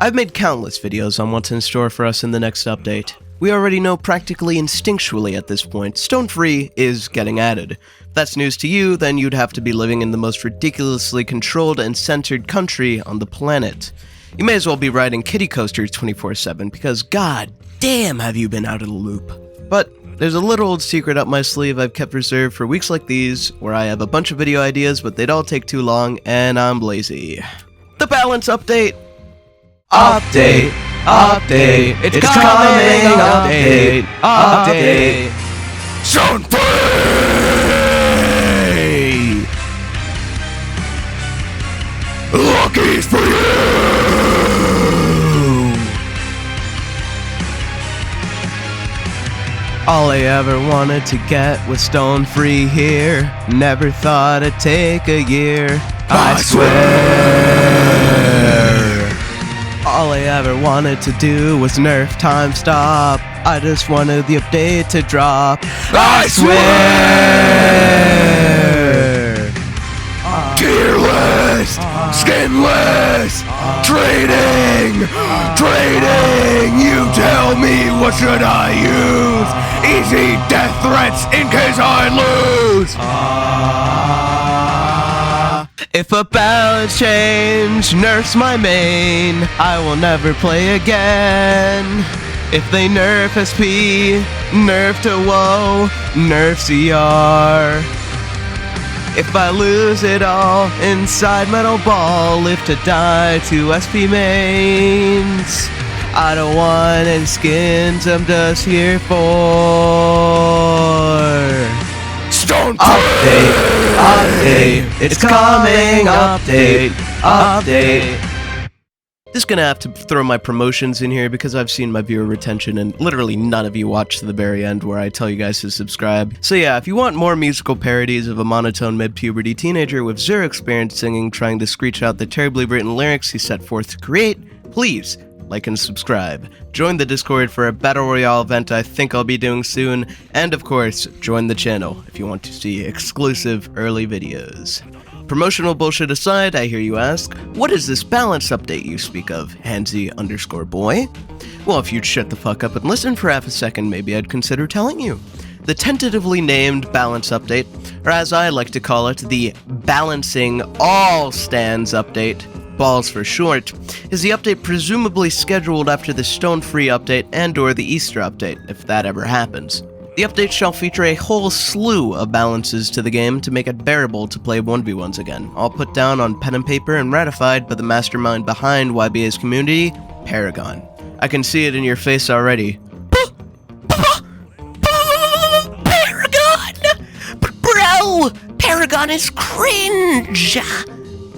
I've made countless videos on what's in store for us in the next update. We already know practically instinctually at this point, Stone Free is getting added. If that's news to you, then you'd have to be living in the most ridiculously controlled and censored country on the planet. You may as well be riding kiddie coasters 24/7 because god damn have you been out of the loop. But there's a little old secret up my sleeve I've kept reserved for weeks like these, where I have a bunch of video ideas but they'd all take too long and I'm lazy. The balance update! Update! It's coming! Update! Stone Free! Lucky's for you! All I ever wanted to get was Stone Free here. Never thought it'd take a year. I swear! All I ever wanted to do was nerf timestop. I just wanted the update to drop. I swear! Tearless! Skinless! Trading! You tell me, what should I use? Easy death threats in case I lose! If a balance change nerfs my main, I will never play again. If they nerf SP, nerf to WoW, nerf CR. If I lose it all inside Metal Ball, live to die to SP mains. I don't want any skins, I'm just here for Stone Free! Update! It's coming! Update! Just gonna have to throw my promotions in here because I've seen my viewer retention and literally none of you watch to the very end where I tell you guys to subscribe. So yeah, if you want more musical parodies of a monotone mid-puberty teenager with zero experience singing trying to screech out the terribly written lyrics he set forth to create, please like and subscribe. Join the Discord for a Battle Royale event I think I'll be doing soon, and of course, join the channel if you want to see exclusive early videos. Promotional bullshit aside, I hear you ask, what is this balance update you speak of, Handsy_boy? Well, if you'd shut the fuck up and listen for half a second, maybe I'd consider telling you. The tentatively named balance update, or as I like to call it, the Balancing All Stands update, balls for short, is the update presumably scheduled after the Stone Free update and or the Easter update, if that ever happens. The update shall feature a whole slew of balances to the game to make it bearable to play 1v1s again, all put down on pen and paper and ratified by the mastermind behind YBA's community, Paragon. I can see it in your face already. Paragon! But bro, Paragon is cringe!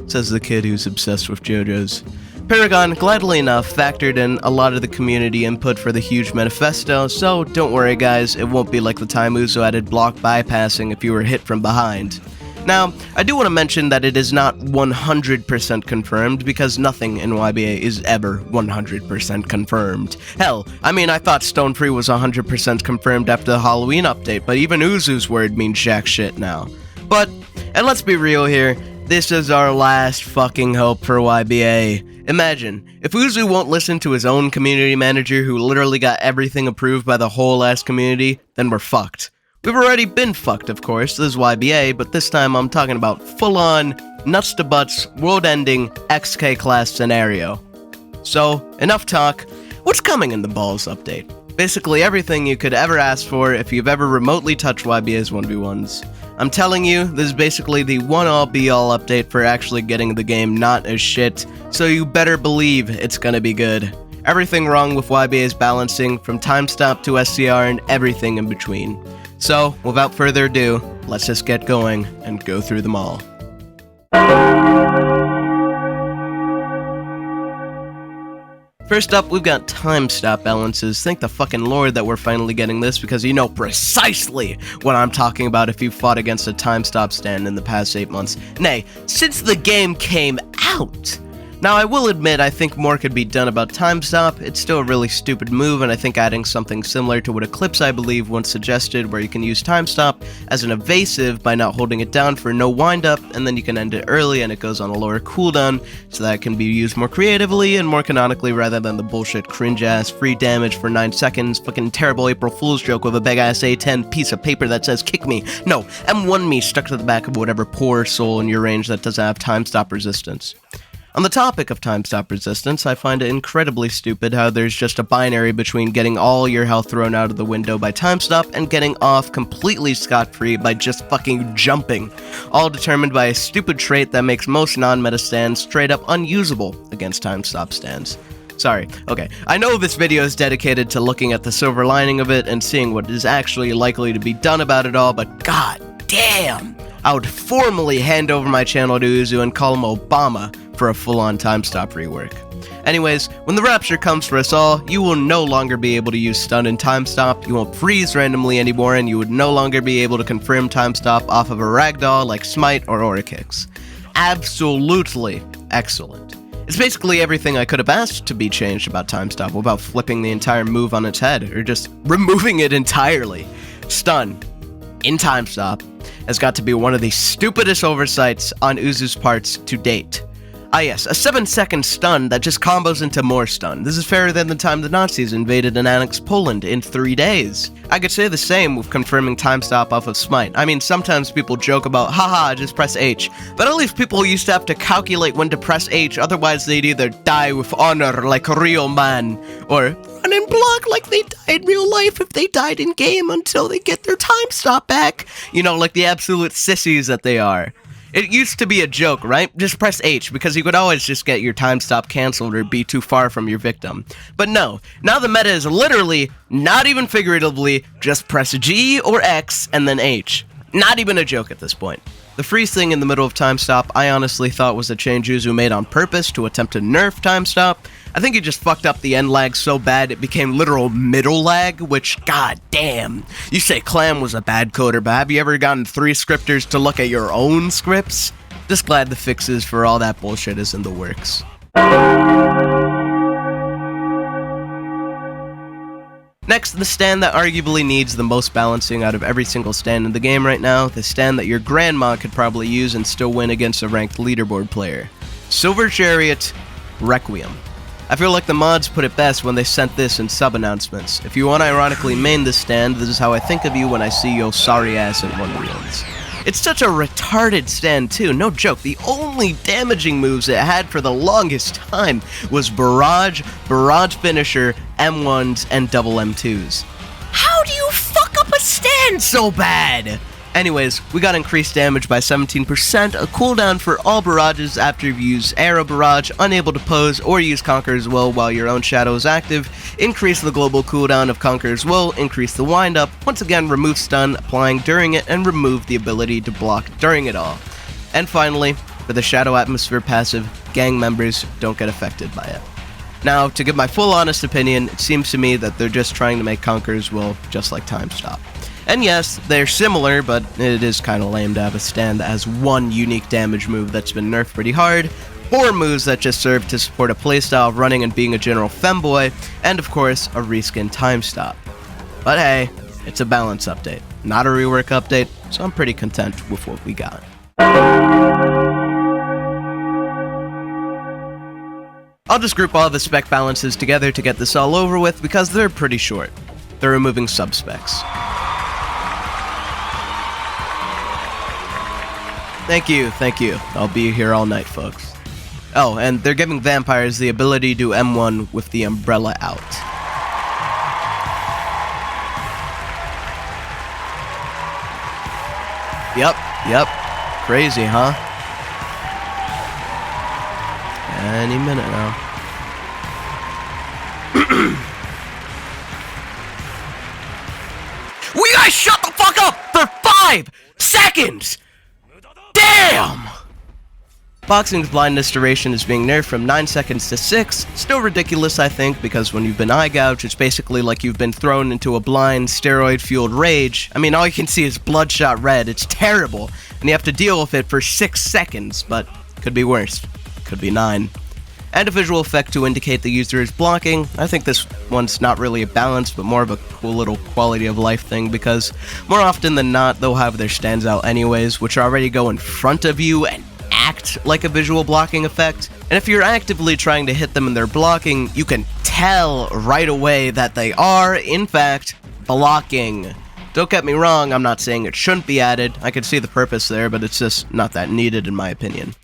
Says the kid who's obsessed with JoJo's. Paragon, gladly enough, factored in a lot of the community input for the huge manifesto, so don't worry guys, it won't be like the time Uzo added block bypassing if you were hit from behind. Now, I do want to mention that it is not 100% confirmed, because nothing in YBA is ever 100% confirmed. Hell, I mean, I thought Stone Free was 100% confirmed after the Halloween update, but even Uzu's word means jack shit now. But, and let's be real here, this is our last fucking hope for YBA. Imagine, if Uzu won't listen to his own community manager who literally got everything approved by the whole ass community, then we're fucked. We've already been fucked, of course, this is YBA, but this time I'm talking about full-on, nuts-to-butts, world-ending, XK class scenario. So, enough talk, what's coming in the Balls update? Basically everything you could ever ask for if you've ever remotely touched YBA's 1v1s. I'm telling you, this is basically the one-all be-all update for actually getting the game not as shit, so you better believe it's gonna be good. Everything wrong with YBA's balancing, from timestop to SCR and everything in between. So, without further ado, let's just get going and go through them all. First up, we've got timestop balances. Thank the fucking lord that we're finally getting this, because you know precisely what I'm talking about if you fought against a timestop stand in the past 8 months. Nay, since the game came out! Now, I will admit I think more could be done about timestop. It's still a really stupid move, and I think adding something similar to what Eclipse, I believe, once suggested, where you can use timestop as an evasive by not holding it down for no windup, and then you can end it early and it goes on a lower cooldown, so that it can be used more creatively and more canonically rather than the bullshit cringe-ass free damage for 9 seconds, fucking terrible April Fool's joke with a big-ass A10 piece of paper that says kick me. No, M1 me stuck to the back of whatever poor soul in your range that doesn't have timestop resistance. On the topic of timestop resistance, I find it incredibly stupid how there's just a binary between getting all your health thrown out of the window by timestop and getting off completely scot-free by just fucking jumping, all determined by a stupid trait that makes most non-meta stands straight up unusable against timestop stands. Sorry, okay, I know this video is dedicated to looking at the silver lining of it and seeing what is actually likely to be done about it all, but god damn! I would formally hand over my channel to Uzu and call him Obama for a full-on timestop rework. Anyways, when the Rapture comes for us all, you will no longer be able to use stun and timestop, you won't freeze randomly anymore, and you would no longer be able to confirm timestop off of a ragdoll like Smite or Aura Kicks. Absolutely excellent. It's basically everything I could have asked to be changed about timestop without flipping the entire move on its head, or just removing it entirely. Stun in timestop has got to be one of the stupidest oversights on Uzu's parts to date. Ah yes, a 7-second stun that just combos into more stun. This is fairer than the time the Nazis invaded and annexed Poland in 3 days. I could say the same with confirming timestop off of Smite. I mean, sometimes people joke about, haha, just press H, but at least people used to have to calculate when to press H, otherwise they'd either die with honor like a real man, or run and block like they die in real life if they died in game until they get their timestop back. You know, like the absolute sissies that they are. It used to be a joke, right? Just press H, because you could always just get your timestop cancelled or be too far from your victim. But no, now the meta is literally, not even figuratively, just press G or X and then H. Not even a joke at this point. The freeze thing in the middle of timestop I honestly thought was a change Uzu made on purpose to attempt to nerf timestop. I think he just fucked up the end lag so bad it became literal middle lag, which, god damn. You say Clam was a bad coder, but have you ever gotten 3 scripters to look at your own scripts? Just glad the fixes for all that bullshit is in the works. Next, the stand that arguably needs the most balancing out of every single stand in the game right now, the stand that your grandma could probably use and still win against a ranked leaderboard player. Silver Chariot Requiem. I feel like the mods put it best when they sent this in sub-announcements. If you unironically main this stand, this is how I think of you when I see your sorry ass in 1v1s. It's such a retarded stand too, no joke. The only damaging moves it had for the longest time was Barrage, Barrage Finisher, M1s, and double M2s. How do you fuck up a stand so bad? Anyways, we got increased damage by 17%, a cooldown for all barrages after you use Aero Barrage, unable to pose or use Conqueror's Will while your own shadow is active, increase the global cooldown of Conqueror's Will, increase the windup, once again remove stun applying during it, and remove the ability to block during it all. And finally, for the Shadow Atmosphere passive, gang members don't get affected by it. Now, to give my full honest opinion, it seems to me that they're just trying to make Conqueror's Will just like timestop. And yes, they're similar, but it is kinda lame to have a stand that has one unique damage move that's been nerfed pretty hard, 4 moves that just serve to support a playstyle of running and being a general femboy, and of course, a reskin timestop. But hey, it's a balance update, not a rework update, so I'm pretty content with what we got. I'll just group all the spec balances together to get this all over with because they're pretty short. They're removing subspecs. Thank you. I'll be here all night, folks. Oh, and they're giving vampires the ability to do M1 with the umbrella out. Yep. Crazy, huh? Any minute now. We guys shut the fuck up for 5 seconds! Damn! Boxing's blindness duration is being nerfed from 9 seconds to 6. Still ridiculous, I think, because when you've been eye gouged, it's basically like you've been thrown into a blind, steroid-fueled rage. I mean, all you can see is bloodshot red. It's terrible, and you have to deal with it for 6 seconds, but could be worse. Could be 9. and a visual effect to indicate the user is blocking. I think this one's not really a balance, but more of a cool little quality of life thing, because more often than not, they'll have their stands out anyways, which already go in front of you and act like a visual blocking effect. And if you're actively trying to hit them and they're blocking, you can tell right away that they are, in fact, blocking. Don't get me wrong, I'm not saying it shouldn't be added. I can see the purpose there, but it's just not that needed in my opinion.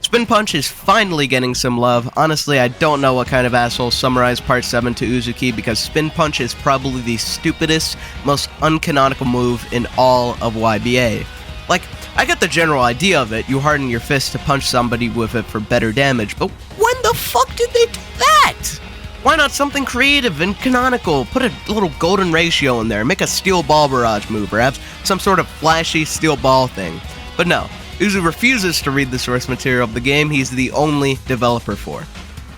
Spin Punch is finally getting some love. Honestly, I don't know what kind of asshole summarized Part 7 to Uzuki, because Spin Punch is probably the stupidest, most uncanonical move in all of YBA. Like, I get the general idea of it, you harden your fist to punch somebody with it for better damage, but when the fuck did they do that? Why not something creative and canonical? Put a little golden ratio in there, make a steel ball barrage move, or have some sort of flashy steel ball thing. But no. Uzu refuses to read the source material of the game he's the only developer for.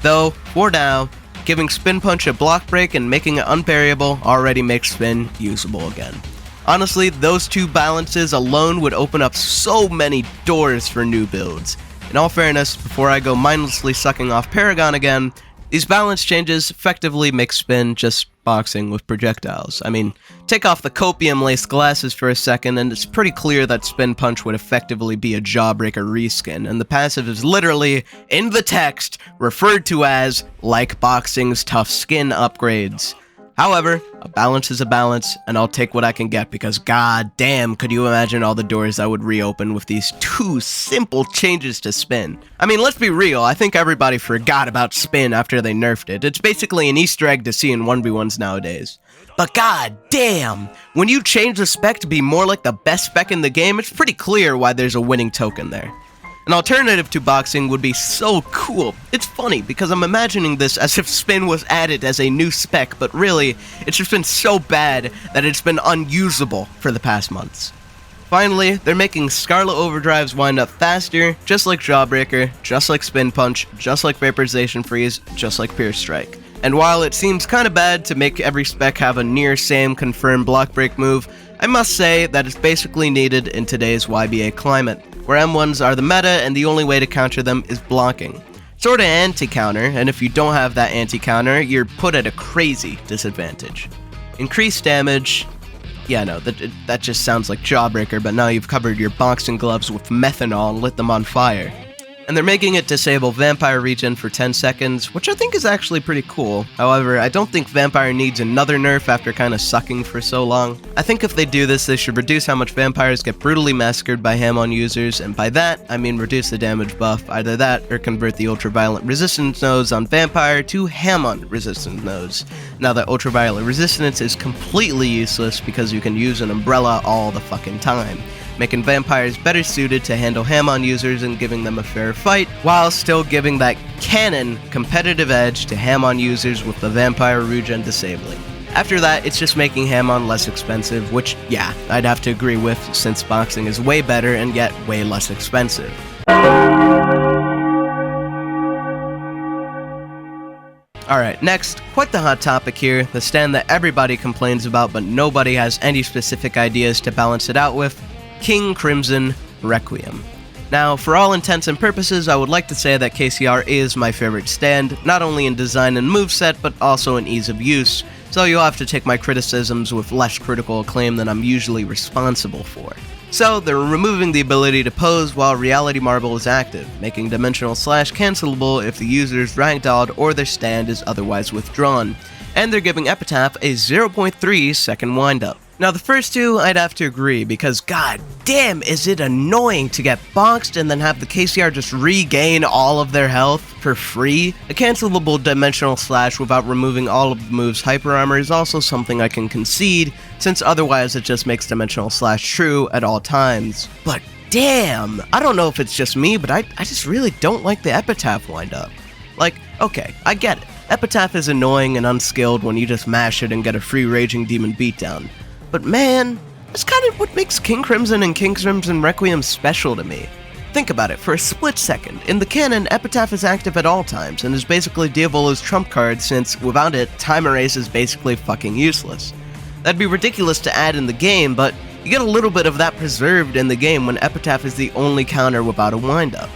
Though, for now, giving Spin Punch a block break and making it unparryable already makes Spin usable again. Honestly, those two balances alone would open up so many doors for new builds. In all fairness, before I go mindlessly sucking off Paragon again, these balance changes effectively make Spin just boxing with projectiles. I mean, take off the copium-laced glasses for a second, and it's pretty clear that Spin Punch would effectively be a Jawbreaker reskin, and the passive is literally, in the text, referred to as, like boxing's tough skin upgrades. However, a balance is a balance, and I'll take what I can get, because god damn, could you imagine all the doors that would reopen with these two simple changes to Spin. I mean, let's be real, I think everybody forgot about Spin after they nerfed it. It's basically an Easter egg to see in 1v1s nowadays. But god damn, when you change the spec to be more like the best spec in the game, it's pretty clear why there's a winning token there. An alternative to boxing would be so cool. It's funny, because I'm imagining this as if Spin was added as a new spec, but really, it's just been so bad that it's been unusable for the past months. Finally, they're making Scarlet Overdrives wind up faster, just like Jawbreaker, just like Spin Punch, just like Vaporization Freeze, just like Pierce Strike. And while it seems kinda bad to make every spec have a near same confirmed block break move, I must say that it's basically needed in today's YBA climate, where M1s are the meta and the only way to counter them is blocking. Sorta anti-counter, and if you don't have that anti-counter, you're put at a crazy disadvantage. Increased damage, yeah no, that just sounds like Jawbreaker, but now you've covered your boxing gloves with methanol and lit them on fire. And they're making it disable Vampire Regen for 10 seconds, which I think is actually pretty cool. However, I don't think Vampire needs another nerf after kinda sucking for so long. I think if they do this, they should reduce how much vampires get brutally massacred by Hamon users, and by that, I mean reduce the damage buff, either that or convert the ultraviolet resistance nodes on Vampire to Hamon resistance nodes. Now that ultraviolet resistance is completely useless because you can use an umbrella all the fucking time, making vampires better suited to handle Hamon users and giving them a fair fight, while still giving that canon competitive edge to Hamon users with the vampire regen disabling. After that, it's just making Hamon less expensive, which, yeah, I'd have to agree with, since boxing is way better and yet way less expensive. Alright, next, quite the hot topic here, the stand that everybody complains about but nobody has any specific ideas to balance it out with, King Crimson Requiem. Now, for all intents and purposes, I would like to say that KCR is my favorite stand, not only in design and moveset, but also in ease of use, so you'll have to take my criticisms with less critical acclaim than I'm usually responsible for. So, they're removing the ability to pose while Reality Marble is active, making Dimensional Slash cancelable if the user's ragdolled or their stand is otherwise withdrawn, and they're giving Epitaph a 0.3 second windup. Now the first two, I'd have to agree, because god damn is it annoying to get boxed and then have the KCR just regain all of their health for free. A cancelable Dimensional Slash without removing all of the move's hyper armor is also something I can concede, since otherwise it just makes Dimensional Slash true at all times. But damn, I don't know if it's just me, but I just really don't like the Epitaph windup. Like, okay, I get it. Epitaph is annoying and unskilled when you just mash it and get a free Raging Demon beatdown. But man, that's kind of what makes King Crimson and King Crimson Requiem special to me. Think about it for a split second. In the canon, Epitaph is active at all times, and is basically Diavolo's trump card since, without it, Time Erase is basically fucking useless. That'd be ridiculous to add in the game, but you get a little bit of that preserved in the game when Epitaph is the only counter without a windup.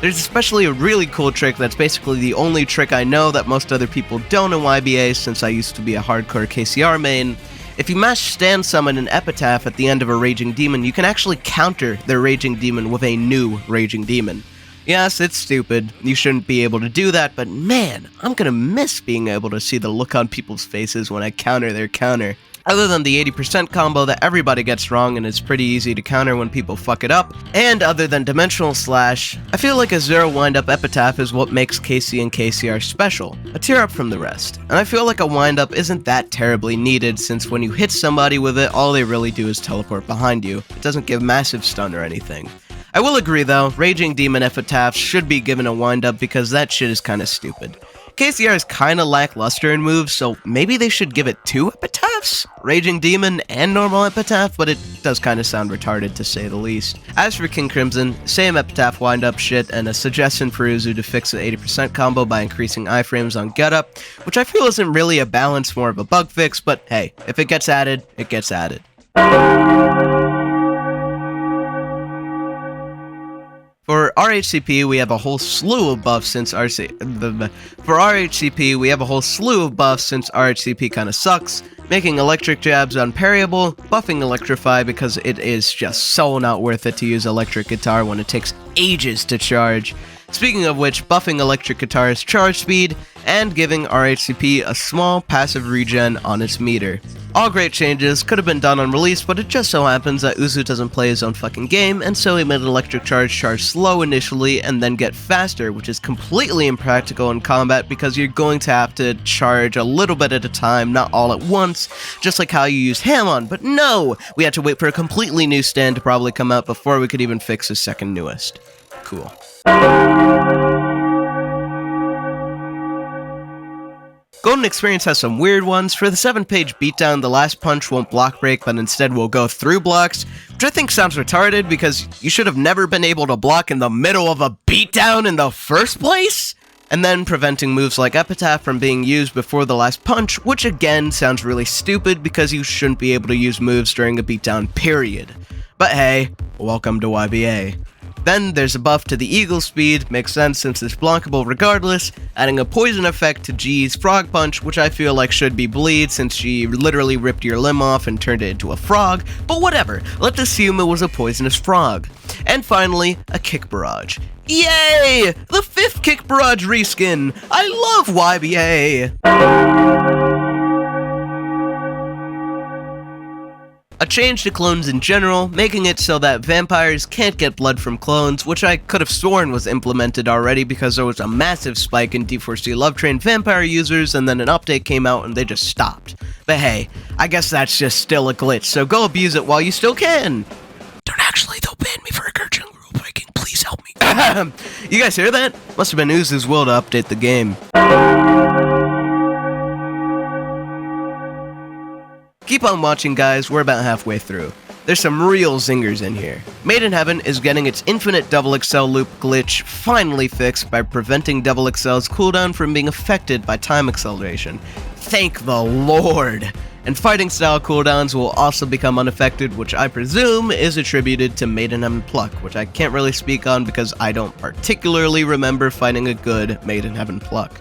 There's especially a really cool trick that's basically the only trick I know that most other people don't in YBA since I used to be a hardcore KCR main. If you mash stand summon an Epitaph at the end of a Raging Demon, you can actually counter their Raging Demon with a new Raging Demon. Yes, it's stupid, you shouldn't be able to do that, but man, I'm gonna miss being able to see the look on people's faces when I counter their counter. Other than the 80% combo that everybody gets wrong and it's pretty easy to counter when people fuck it up, and other than Dimensional Slash, I feel like a 0 wind-up Epitaph is what makes KC and KCR special, a tier up from the rest. And I feel like a wind-up isn't that terribly needed since when you hit somebody with it, all they really do is teleport behind you. It doesn't give massive stun or anything. I will agree though, Raging Demon Epitaphs should be given a wind-up because that shit is kinda stupid. KCR is kinda lackluster in moves, so maybe they should give it 2 Epitaphs? Raging Demon and normal Epitaph, but it does kinda sound retarded to say the least. As for King Crimson, same Epitaph wind-up shit and a suggestion for Uzu to fix the 80% combo by increasing iframes on getup, which I feel isn't really a balance, more of a bug fix, but hey, if it gets added, it gets added. For RHCP, we have a whole slew of buffs since RHCP kinda sucks, making electric jabs unparryable, buffing Electrify because it is just so not worth it to use electric guitar when it takes ages to charge. Speaking of which, buffing electric guitar's charge speed, and giving RHCP a small passive regen on its meter. All great changes, could have been done on release, but it just so happens that Uzu doesn't play his own fucking game, and so he made electric charge slow initially and then get faster, which is completely impractical in combat because you're going to have to charge a little bit at a time, not all at once, just like how you use Hamon, but no! We had to wait for a completely new stand to probably come out before we could even fix his second newest. Cool. Golden Experience has some weird ones. For the 7-page beatdown, the last punch won't block break, but instead will go through blocks, which I think sounds retarded because you should have never been able to block in the middle of a beatdown in the first place? And then preventing moves like Epitaph from being used before the last punch, which again sounds really stupid because you shouldn't be able to use moves during a beatdown period. But hey, welcome to YBA. Then there's a buff to the Eagle Speed, makes sense since it's blockable regardless, adding a poison effect to G's Frog Punch, which I feel like should be Bleed since she literally ripped your limb off and turned it into a frog, but whatever, let's assume it was a poisonous frog. And finally, a Kick Barrage. Yay! The 5th Kick Barrage reskin! I love YBA! A change to clones in general, making it so that vampires can't get blood from clones, which I could have sworn was implemented already because there was a massive spike in D4C Love Train vampire users and then an update came out and they just stopped. But hey, I guess that's just still a glitch, so go abuse it while you still can! Don't actually, they'll ban me for encouraging rule breaking, please help me. You guys hear that? Must have been Uzu's will to update the game. Keep on watching, guys, we're about halfway through. There's some real zingers in here. Made in Heaven is getting its infinite double excel loop glitch finally fixed by preventing double excel's cooldown from being affected by time acceleration. Thank the Lord! And fighting style cooldowns will also become unaffected, which I presume is attributed to Made in Heaven Pluck, which I can't really speak on because I don't particularly remember fighting a good Made in Heaven Pluck.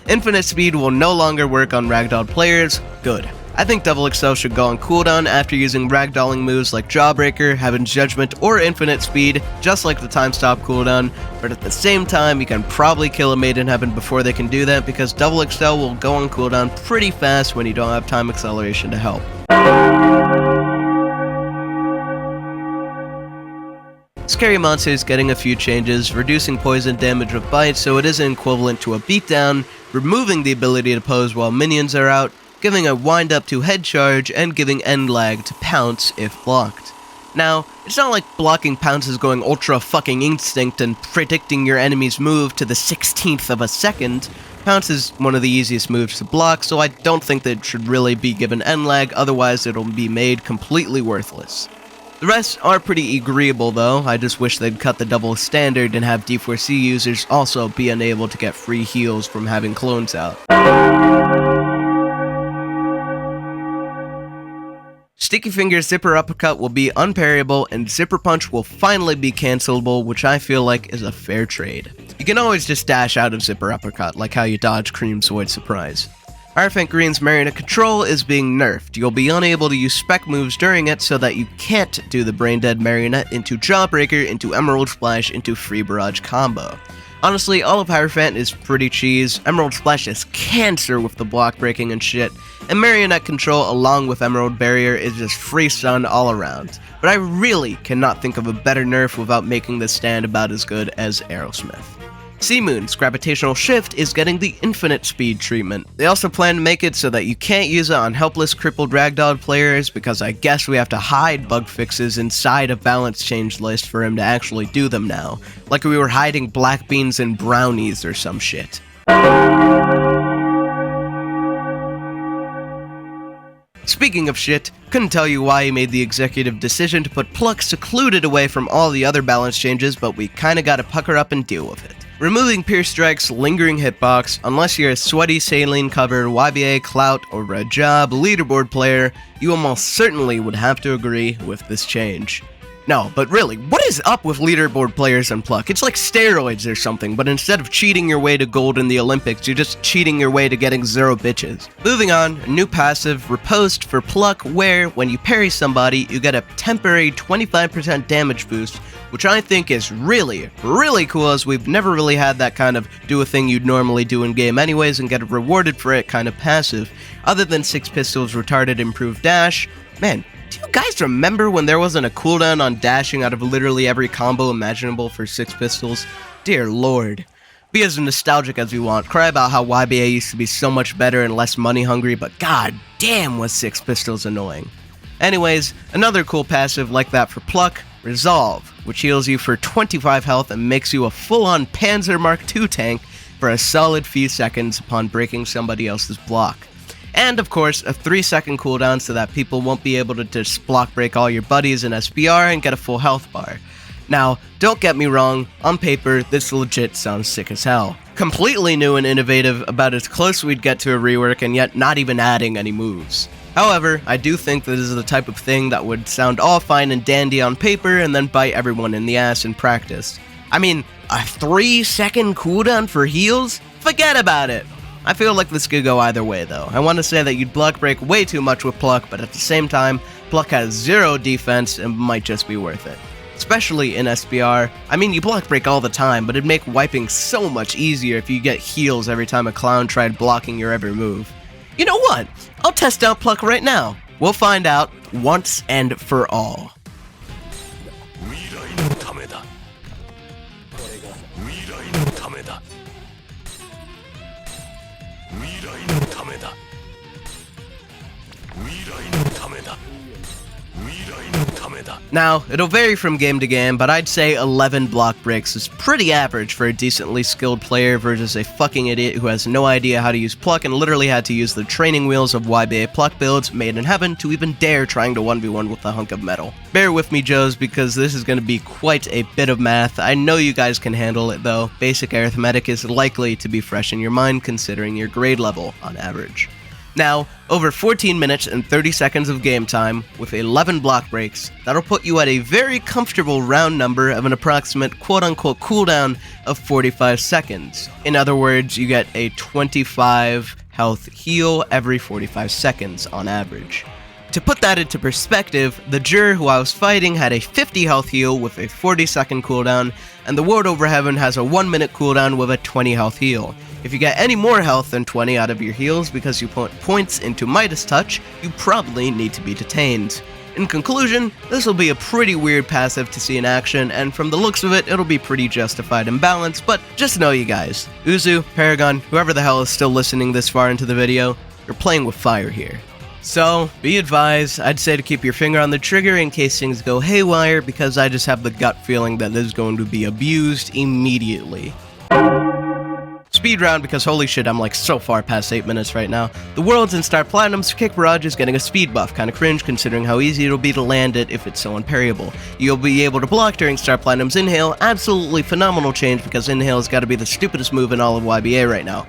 Infinite speed will no longer work on ragdoll players. Good. I think Double XL should go on cooldown after using ragdolling moves like Jawbreaker, Heaven's Judgment, or Infinite Speed, just like the timestop cooldown, but at the same time you can probably kill a Made in Heaven before they can do that because Double XL will go on cooldown pretty fast when you don't have time acceleration to help. Scary Monsters getting a few changes, reducing poison damage with Bite so it isn't equivalent to a beatdown, removing the ability to pose while minions are out, giving a wind up to head charge, and giving end lag to pounce if blocked. Now, it's not like blocking pounce is going ultra fucking instinct and predicting your enemy's move to the 16th of a second. Pounce is one of the easiest moves to block, so I don't think that it should really be given end lag, otherwise it'll be made completely worthless. The rest are pretty agreeable though, I just wish they'd cut the double standard and have D4C users also be unable to get free heals from having clones out. Sticky Fingers Zipper Uppercut will be unparryable, and Zipper Punch will finally be cancelable, which I feel like is a fair trade. You can always just dash out of Zipper Uppercut, like how you dodge Cream's Void Surprise. Hierophant Green's Marionette Control is being nerfed. You'll be unable to use spec moves during it so that you can't do the Brain Dead Marionette into Jawbreaker, into Emerald Splash, into Free Barrage combo. Honestly, all of Hierophant is pretty cheese. Emerald Splash is cancer with the block breaking and shit, and Marionette Control along with Emerald Barrier is just free stun all around. But I really cannot think of a better nerf without making this stand about as good as Aerosmith. Seamoon's Gravitational Shift is getting the infinite speed treatment. They also plan to make it so that you can't use it on helpless crippled ragdoll players, because I guess we have to hide bug fixes inside a balance change list for him to actually do them now. Like we were hiding black beans and brownies or some shit. Speaking of shit, couldn't tell you why he made the executive decision to put Pluck secluded away from all the other balance changes, but we kinda gotta pucker up and deal with it. Removing Pierce Strike's lingering hitbox, unless you're a sweaty saline-covered YBA, Clout, or Red Job leaderboard player, you almost certainly would have to agree with this change. No, but really, what is up with leaderboard players and Pluck? It's like steroids or something, but instead of cheating your way to gold in the Olympics, you're just cheating your way to getting 0 bitches. Moving on, a new passive, Riposte for Pluck, where, when you parry somebody, you get a temporary 25% damage boost, which I think is really, really cool, as we've never really had that kind of do a thing you'd normally do in game anyways and get rewarded for it kind of passive. Other than Six Pistols' retarded improved dash, man, do you guys remember when there wasn't a cooldown on dashing out of literally every combo imaginable for Six Pistols? Dear lord. Be as nostalgic as you want, cry about how YBA used to be so much better and less money hungry, but god damn was Six Pistols annoying. Anyways, another cool passive like that for Pluck, Resolve, which heals you for 25 health and makes you a full-on Panzer Mark II tank for a solid few seconds upon breaking somebody else's block. And of course, a 3-second cooldown so that people won't be able to just block break all your buddies in SPR and get a full health bar. Now, don't get me wrong, on paper, this legit sounds sick as hell. Completely new and innovative, about as close we'd get to a rework and yet not even adding any moves. However, I do think that this is the type of thing that would sound all fine and dandy on paper and then bite everyone in the ass in practice. I mean, a 3-second cooldown for heals? Forget about it! I feel like this could go either way though. I want to say that you'd block break way too much with Pluck, but at the same time, Pluck has 0 defense and might just be worth it. Especially in SPR. I mean, you block break all the time, but it'd make wiping so much easier if you get heals every time a clown tried blocking your every move. You know what? I'll test out Pluck right now. We'll find out once and for all. Now, it'll vary from game to game, but I'd say 11 block breaks is pretty average for a decently skilled player versus a fucking idiot who has no idea how to use Pluck and literally had to use the training wheels of YBA Pluck builds made in heaven to even dare trying to 1v1 with a hunk of metal. Bear with me, Joes, because this is going to be quite a bit of math. I know you guys can handle it though. Basic arithmetic is likely to be fresh in your mind considering your grade level on average. Now, over 14 minutes and 30 seconds of game time, with 11 block breaks, that'll put you at a very comfortable round number of an approximate quote-unquote cooldown of 45 seconds. In other words, you get a 25 health heal every 45 seconds on average. To put that into perspective, the Jur who I was fighting had a 50 health heal with a 40-second cooldown, and the Ward over Heaven has a 1-minute cooldown with a 20 health heal. If you get any more health than 20 out of your heals because you put points into Midas Touch, you probably need to be detained. In conclusion, this will be a pretty weird passive to see in action, and from the looks of it, it'll be pretty justified and balanced, but just know you guys, Uzu, Paragon, whoever the hell is still listening this far into the video, you're playing with fire here. So, be advised, I'd say to keep your finger on the trigger in case things go haywire, because I just have the gut feeling that this is going to be abused immediately. Speed round, because holy shit, I'm like so far past 8 minutes right now. The Worlds and Star Platinum's Kick Barrage is getting a speed buff, kinda cringe considering how easy it'll be to land it if it's so unparryable. You'll be able to block during Star Platinum's Inhale, absolutely phenomenal change because Inhale's gotta be the stupidest move in all of YBA right now.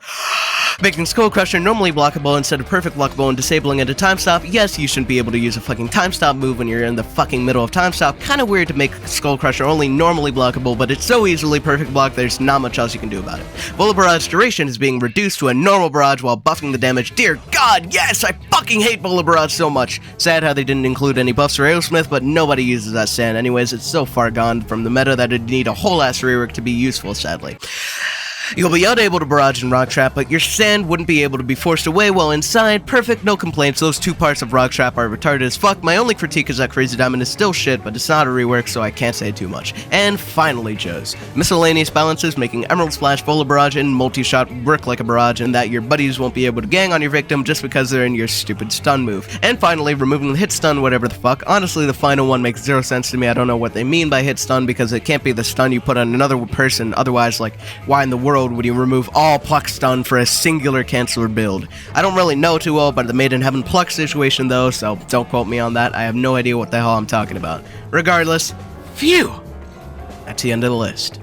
Making Skull Crusher normally blockable instead of perfect blockable and disabling it to timestop. Yes, you shouldn't be able to use a fucking timestop move when you're in the fucking middle of timestop. Kinda weird to make Skull Crusher only normally blockable, but it's so easily perfect block there's not much else you can do about it. Bullet Barrage duration is being reduced to a normal barrage while buffing the damage. Dear God, yes, I fucking hate Bullet Barrage so much. Sad how they didn't include any buffs for Aerosmith, but nobody uses that stand anyways. It's so far gone from the meta that it'd need a whole ass rework to be useful, sadly. You'll be unable to barrage and rock trap, but your stand wouldn't be able to be forced away while inside. Perfect, no complaints. Those two parts of rock trap are retarded as fuck. My only critique is that Crazy Diamond is still shit, but it's not a rework, so I can't say too much. And finally, Joe's miscellaneous balances, making Emerald Splash, Bullet Barrage, and Multi-Shot work like a barrage, and that your buddies won't be able to gang on your victim just because they're in your stupid stun move. And finally, removing the hit stun, whatever the fuck. Honestly, the final one makes zero sense to me. I don't know what they mean by hit stun, because it can't be the stun you put on another person. Otherwise, like, why in the world would you remove all Pluck stun for a singular canceler build? I don't really know too well about the Made in Heaven Pluck situation though, so don't quote me on that. I have no idea what the hell I'm talking about. Regardless, phew! That's the end of the list.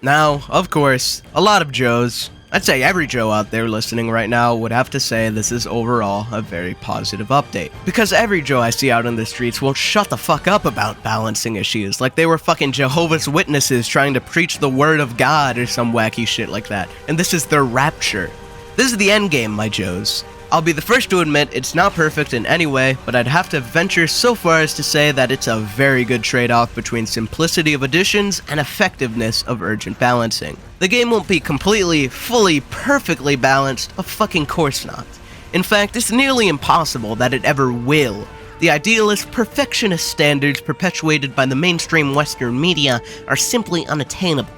Now, of course, a lot of Joes, I'd say every Joe out there listening right now would have to say this is overall a very positive update. Because every Joe I see out in the streets won't shut the fuck up about balancing issues, like they were fucking Jehovah's Witnesses trying to preach the word of God or some wacky shit like that. And this is their rapture. This is the endgame, my Joes. I'll be the first to admit it's not perfect in any way, but I'd have to venture so far as to say that it's a very good trade-off between simplicity of additions and effectiveness of urgent balancing. The game won't be completely, fully, perfectly balanced, of fucking course not. In fact, it's nearly impossible that it ever will. The idealist, perfectionist standards perpetuated by the mainstream Western media are simply unattainable.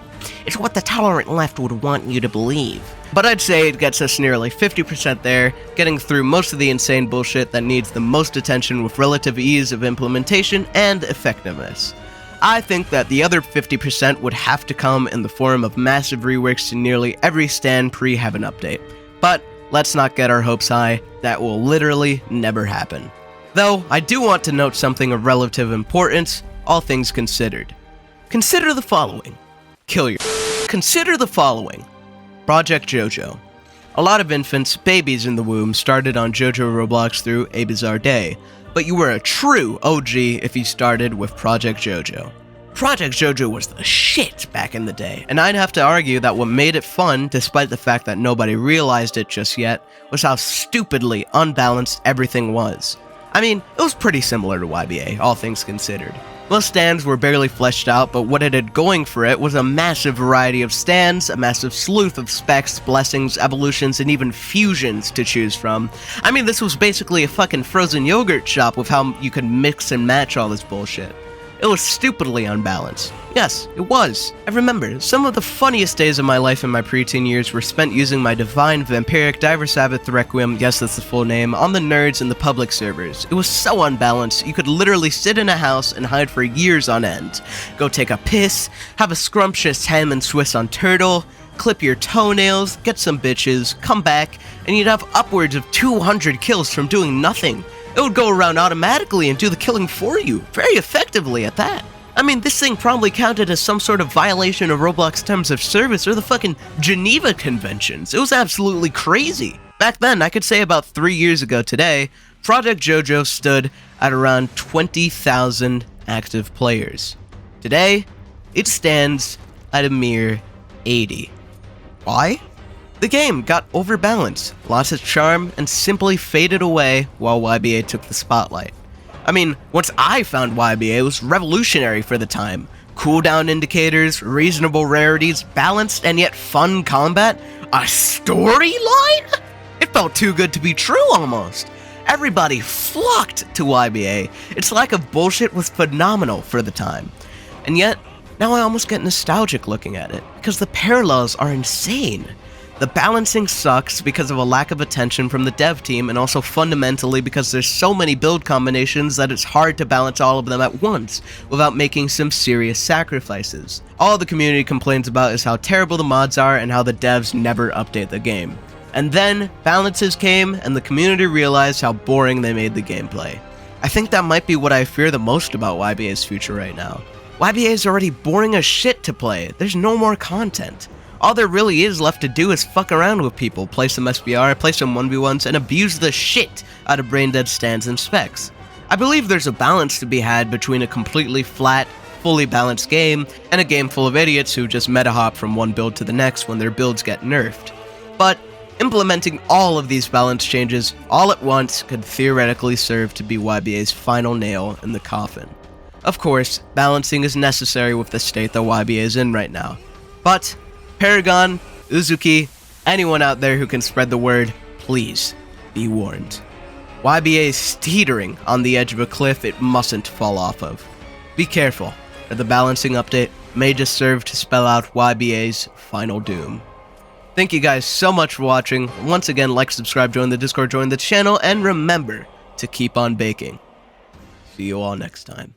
It's what the tolerant left would want you to believe. But I'd say it gets us nearly 50% there, getting through most of the insane bullshit that needs the most attention with relative ease of implementation and effectiveness. I think that the other 50% would have to come in the form of massive reworks to nearly every stand pre-Heaven update. But let's not get our hopes high, that will literally never happen. Though, I do want to note something of relative importance, all things considered. Consider the following. Consider the following. Project JoJo. A lot of infants, babies in the womb, started on JoJo Roblox through A Bizarre Day, but you were a true OG if you started with Project JoJo. Project JoJo was the shit back in the day, and I'd have to argue that what made it fun, despite the fact that nobody realized it just yet, was how stupidly unbalanced everything was. I mean, it was pretty similar to YBA, all things considered. Most stands were barely fleshed out, but what it had going for it was a massive variety of stands, a massive sleuth of specs, blessings, evolutions, and even fusions to choose from. I mean, this was basically a fucking frozen yogurt shop with how you could mix and match all this bullshit. It was stupidly unbalanced. Yes, it was. I remember, some of the funniest days of my life in my preteen years were spent using my divine vampiric Diver Sabbath Requiem, yes that's the full name, on the nerds in the public servers. It was so unbalanced, you could literally sit in a house and hide for years on end. Go take a piss, have a scrumptious ham and Swiss on turtle, clip your toenails, get some bitches, come back, and you'd have upwards of 200 kills from doing nothing. It would go around automatically and do the killing for you, very effectively at that. I mean, this thing probably counted as some sort of violation of Roblox terms of service or the fucking Geneva Conventions. It was absolutely crazy. Back then, I could say about 3 years ago today, Project JoJo stood at around 20,000 active players. Today, it stands at a mere 80. Why? The game got overbalanced, lost its charm, and simply faded away while YBA took the spotlight. I mean, once I found YBA, it was revolutionary for the time. Cooldown indicators, reasonable rarities, balanced and yet fun combat, a storyline? It felt too good to be true almost. Everybody flocked to YBA. Its lack of bullshit was phenomenal for the time. And yet, now I almost get nostalgic looking at it, because the parallels are insane. The balancing sucks because of a lack of attention from the dev team, and also fundamentally because there's so many build combinations that it's hard to balance all of them at once without making some serious sacrifices. All the community complains about is how terrible the mods are and how the devs never update the game. And then balances came and the community realized how boring they made the gameplay. I think that might be what I fear the most about YBA's future right now. YBA is already boring as shit to play. There's no more content. All there really is left to do is fuck around with people, play some SBR, play some 1v1s, and abuse the shit out of brain-dead stands and specs. I believe there's a balance to be had between a completely flat, fully balanced game, and a game full of idiots who just meta-hop from one build to the next when their builds get nerfed. But implementing all of these balance changes all at once could theoretically serve to be YBA's final nail in the coffin. Of course, balancing is necessary with the state that YBA is in right now. But Paragon, Uzuki, anyone out there who can spread the word, please be warned. YBA is teetering on the edge of a cliff it mustn't fall off of. Be careful, or the balancing update may just serve to spell out YBA's final doom. Thank you guys so much for watching. Once again, like, subscribe, join the Discord, join the channel, and remember to keep on baking. See you all next time.